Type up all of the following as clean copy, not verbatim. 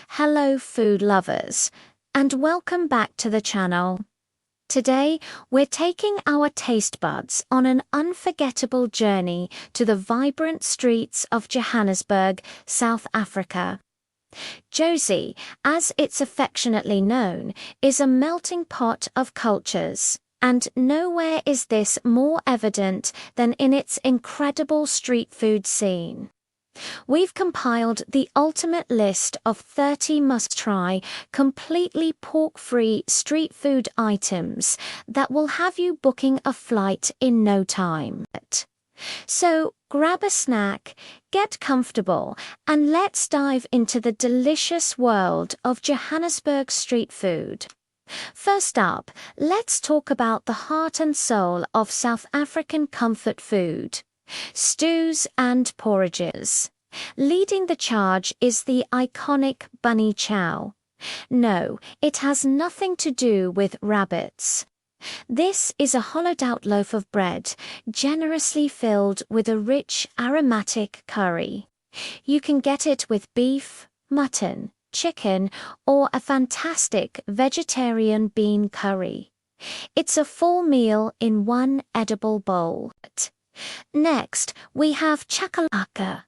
Hello food lovers, and welcome back to the channel. Today, we're taking our taste buds on an unforgettable journey to the vibrant streets of Johannesburg, South Africa. Jozi, as it's affectionately known, is a melting pot of cultures, and nowhere is this more evident than in its incredible street food scene. We've compiled the ultimate list of 30 must-try, completely pork-free street food items that will have you booking a flight in no time. So grab a snack, get comfortable, and let's dive into the delicious world of Johannesburg street food. First up, let's talk about the heart and soul of South African comfort food: stews and porridges. Leading the charge is the iconic Bunny Chow. No, it has nothing to do with rabbits. This is a hollowed-out loaf of bread, generously filled with a rich, aromatic curry. You can get it with beef, mutton, chicken, or a fantastic vegetarian bean curry. It's a full meal in one edible bowl. Next, we have Chakalaka.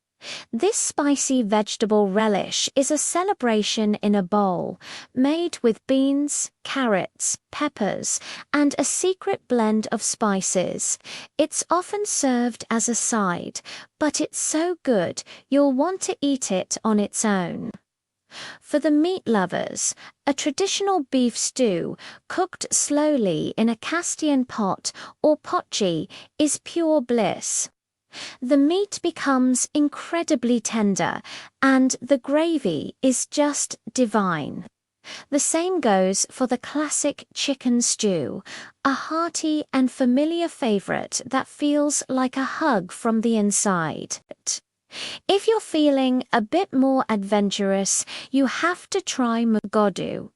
This spicy vegetable relish is a celebration in a bowl, made with beans, carrots, peppers, and a secret blend of spices. It's often served as a side, but it's so good you'll want to eat it on its own. For the meat lovers, a traditional beef stew, cooked slowly in a Castian pot or potjie, is pure bliss. The meat becomes incredibly tender, and the gravy is just divine. The same goes for the classic chicken stew, a hearty and familiar favorite that feels like a hug from the inside. If you're feeling a bit more adventurous, you have to try mgodu.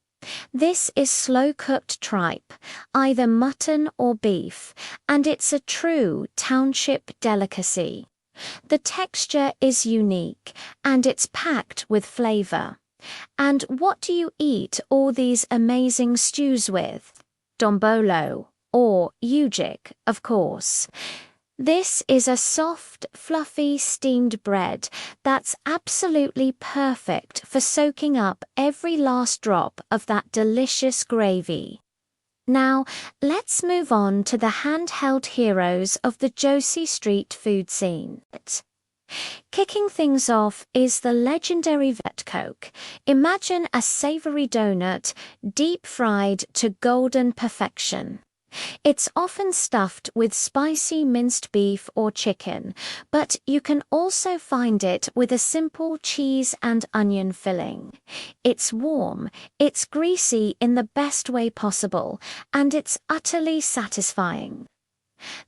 This is slow-cooked tripe, either mutton or beef, and it's a true township delicacy. The texture is unique, and it's packed with flavor. And what do you eat all these amazing stews with? Dombolo, or ujik, of course. This is a soft, fluffy steamed bread that's absolutely perfect for soaking up every last drop of that delicious gravy. Now, let's move on to the handheld heroes of the Jozi street food scene. Kicking things off is the legendary Vetkoek. Imagine a savory donut, deep-fried to golden perfection. It's often stuffed with spicy minced beef or chicken, but you can also find it with a simple cheese and onion filling. It's warm, it's greasy in the best way possible, and it's utterly satisfying.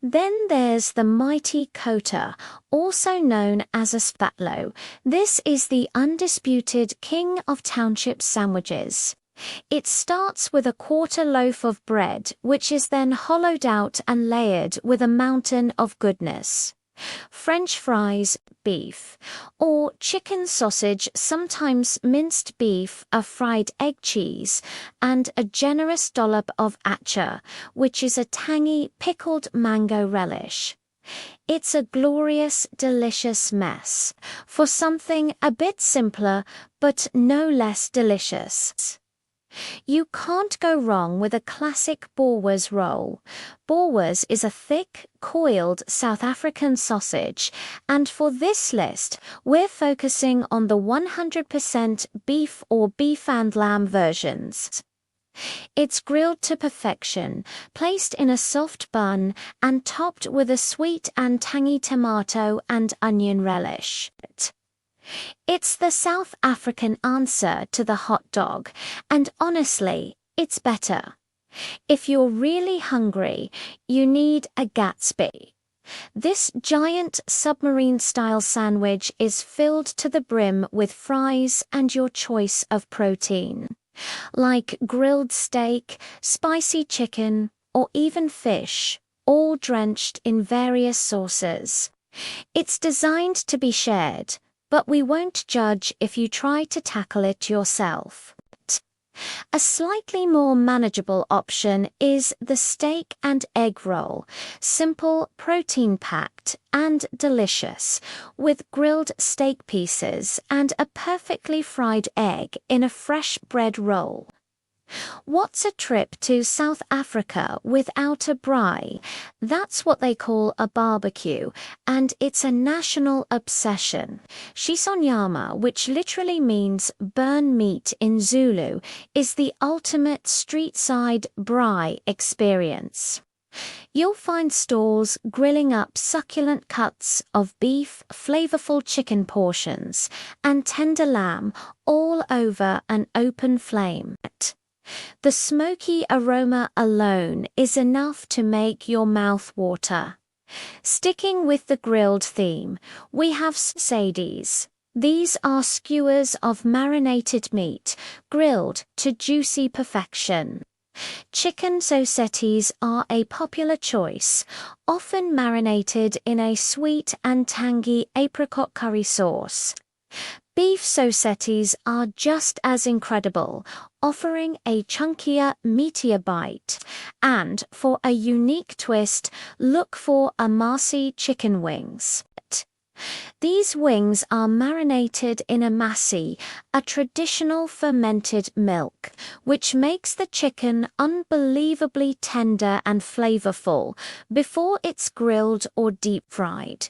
Then there's the mighty Kota, also known as a Sphatlho. This is the undisputed king of Township sandwiches. It starts with a quarter loaf of bread, which is then hollowed out and layered with a mountain of goodness. French fries, beef, or chicken sausage, sometimes minced beef, a fried egg cheese, and a generous dollop of atchar, which is a tangy pickled mango relish. It's a glorious, delicious mess for something a bit simpler, but no less delicious. You can't go wrong with a classic Boerewors roll. Boerewors is a thick, coiled South African sausage, and for this list, we're focusing on the 100% beef or beef and lamb versions. It's grilled to perfection, placed in a soft bun, and topped with a sweet and tangy tomato and onion relish. It's the South African answer to the hot dog, and honestly, it's better. If you're really hungry, you need a Gatsby. This giant submarine-style sandwich is filled to the brim with fries and your choice of protein, like grilled steak, spicy chicken, or even fish, all drenched in various sauces. It's designed to be shared, but we won't judge if you try to tackle it yourself. A slightly more manageable option is the steak and egg roll, simple, protein-packed, and delicious, with grilled steak pieces and a perfectly fried egg in a fresh bread roll. What's a trip to South Africa without a braai? That's what they call a barbecue, and it's a national obsession. Shisanyama, which literally means burn meat in Zulu, is the ultimate street-side braai experience. You'll find stalls grilling up succulent cuts of beef, flavorful chicken portions, and tender lamb all over an open flame. The smoky aroma alone is enough to make your mouth water. Sticking with the grilled theme, we have Sosaties. These are skewers of marinated meat, grilled to juicy perfection. Chicken Sosaties are a popular choice, often marinated in a sweet and tangy apricot curry sauce. Beef Sosaties are just as incredible, offering a chunkier, meatier bite. And for a unique twist, look for Amasi chicken wings. These wings are marinated in Amasi, a traditional fermented milk, which makes the chicken unbelievably tender and flavorful before it's grilled or deep-fried.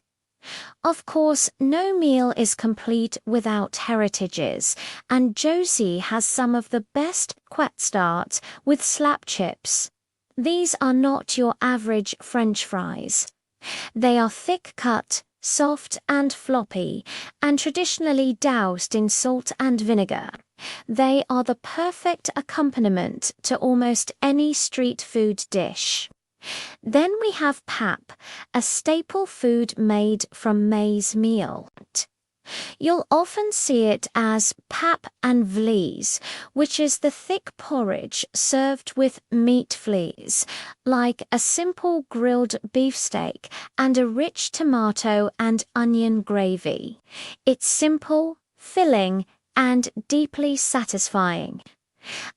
Of course, no meal is complete without heritages, and Jozi has some of the best Koeksisters with slap chips. These are not your average French fries. They are thick-cut, soft and floppy, and traditionally doused in salt and vinegar. They are the perfect accompaniment to almost any street food dish. Then we have pap, a staple food made from maize meal. You'll often see it as pap and vleis, which is the thick porridge served with meat fleas, like a simple grilled beefsteak and a rich tomato and onion gravy. It's simple, filling, and deeply satisfying.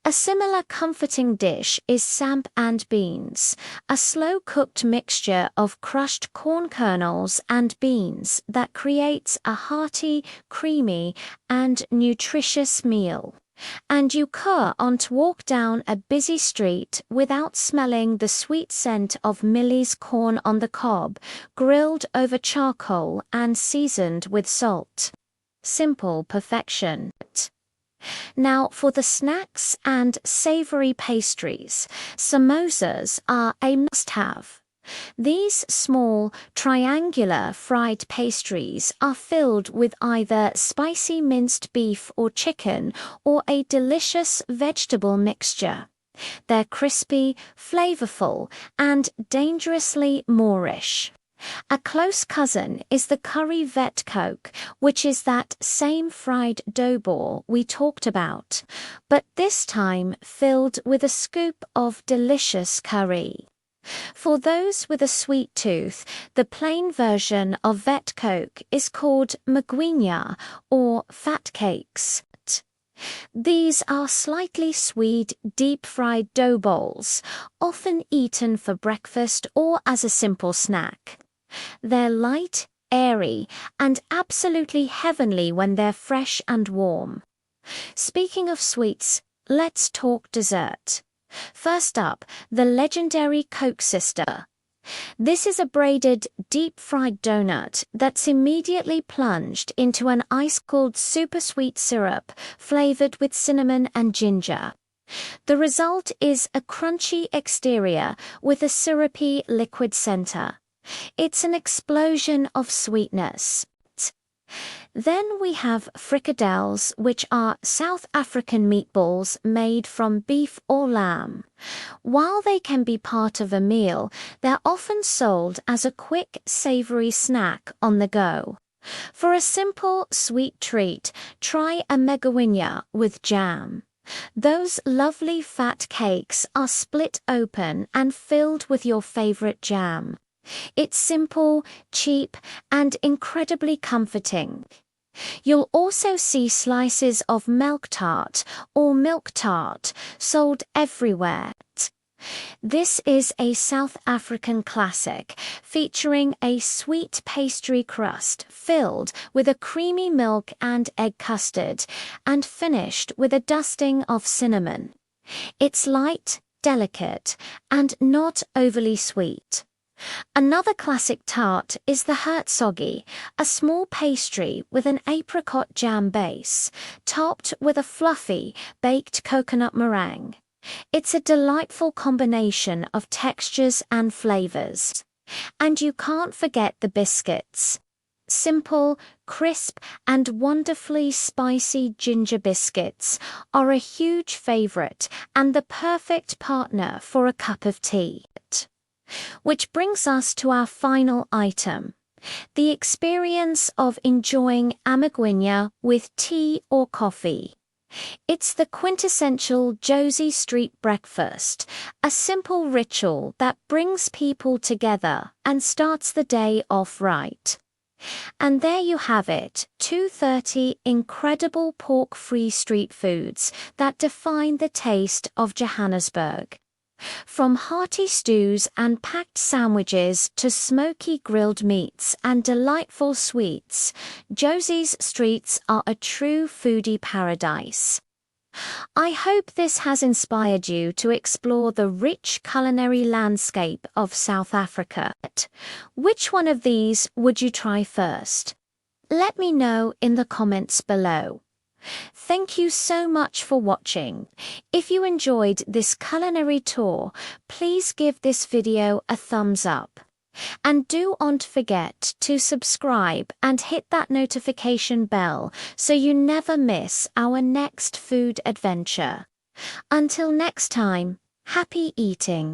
A similar comforting dish is samp and beans, a slow-cooked mixture of crushed corn kernels and beans that creates a hearty, creamy, and nutritious meal. And you can't walk down a busy street without smelling the sweet scent of Mealie's corn on the cob, grilled over charcoal and seasoned with salt. Simple perfection. Now, for the snacks and savoury pastries, samosas are a must-have. These small, triangular fried pastries are filled with either spicy minced beef or chicken or a delicious vegetable mixture. They're crispy, flavourful, and dangerously Moorish. A close cousin is the curry Vetkoek, which is that same fried dough ball we talked about, but this time filled with a scoop of delicious curry. For those with a sweet tooth, the plain version of Vetkoek is called mgwinya or fat cakes. These are slightly sweet, deep-fried dough balls, often eaten for breakfast or as a simple snack. They're light, airy, and absolutely heavenly when they're fresh and warm. Speaking of sweets, let's talk dessert. First up, the legendary Koeksisters. This is a braided, deep-fried donut that's immediately plunged into an ice-cold super-sweet syrup flavored with cinnamon and ginger. The result is a crunchy exterior with a syrupy liquid center. It's an explosion of sweetness. Then we have frikadelles, which are South African meatballs made from beef or lamb. While they can be part of a meal, they're often sold as a quick, savoury snack on the go. For a simple, sweet treat, try a mgwinya with jam. Those lovely fat cakes are split open and filled with your favourite jam. It's simple, cheap, and incredibly comforting. You'll also see slices of Melktert or milk tart sold everywhere. This is a South African classic featuring a sweet pastry crust filled with a creamy milk and egg custard and finished with a dusting of cinnamon. It's light, delicate, and not overly sweet. Another classic tart is the hearty, a small pastry with an apricot jam base, topped with a fluffy, baked coconut meringue. It's a delightful combination of textures and flavors. And you can't forget the biscuits. Simple, crisp, and wonderfully spicy ginger biscuits are a huge favorite and the perfect partner for a cup of tea. Which brings us to our final item, the experience of enjoying amagwinya with tea or coffee. It's the quintessential Jozi street breakfast, a simple ritual that brings people together and starts the day off right. And there you have it, 230 incredible pork-free street foods that define the taste of Johannesburg. From hearty stews and packed sandwiches to smoky grilled meats and delightful sweets, Jozi's streets are a true foodie paradise. I hope this has inspired you to explore the rich culinary landscape of South Africa. Which one of these would you try first? Let me know in the comments below. Thank you so much for watching. If you enjoyed this culinary tour, please give this video a thumbs up. And don't forget to subscribe and hit that notification bell so you never miss our next food adventure. Until next time, happy eating.